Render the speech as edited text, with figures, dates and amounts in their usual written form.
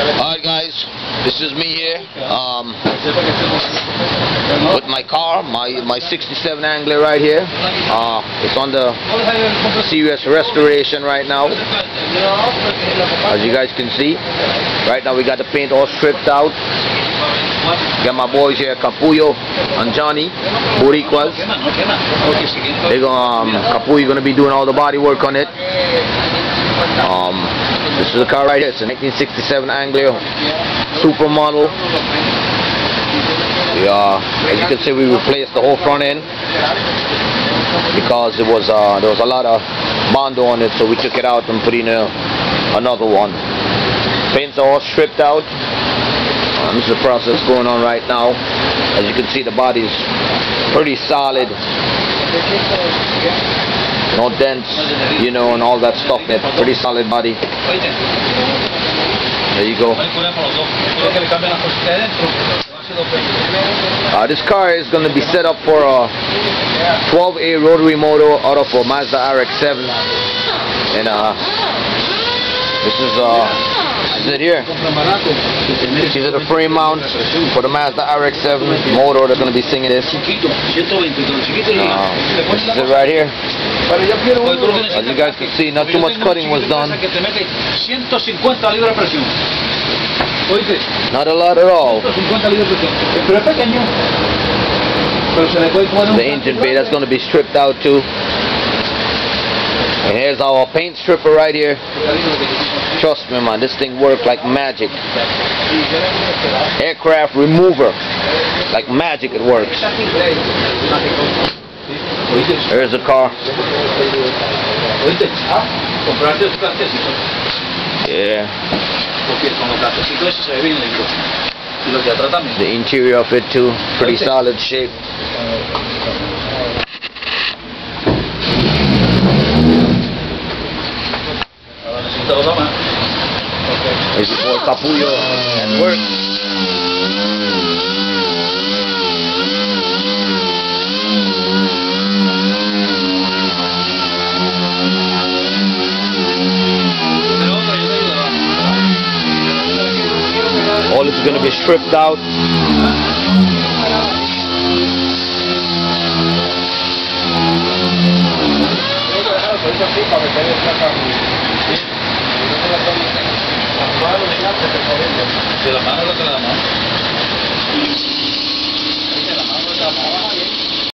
Alright guys, this is me here with my car, my 67 Anglia right here. It's on the serious restoration right now, as you guys can see. Right now we got the paint all stripped out. Got my boys here, Capullo and Johnny, Boricuas. They're Capullo gonna be doing all the body work on it. This is the car right here. It's a 1967 Anglia supermodel. As you can see, we replaced the whole front end because there was a lot of Bondo on it, so we took it out and put in another one. Paints are all stripped out. This is the process going on right now. As you can see, the body's pretty solid. No dents, you know, and all that stuff. It's pretty solid body. There you go. This car is going to be set up for a 12A rotary motor out of a Mazda RX-7, and this is it here. These are the frame mounts for the Mazda RX-7 motor. They're going to be singing this. This is it right here. As you guys can see, not too much cutting was done. Not a lot at all. The engine bay, that's going to be stripped out too. And here's our paint stripper right here. Trust me, man, this thing works like magic. Aircraft remover, like magic it works. Here's the car. Yeah. The interior of it too, pretty solid shape. There's your boy Capullo at work. All this is going to be stripped out.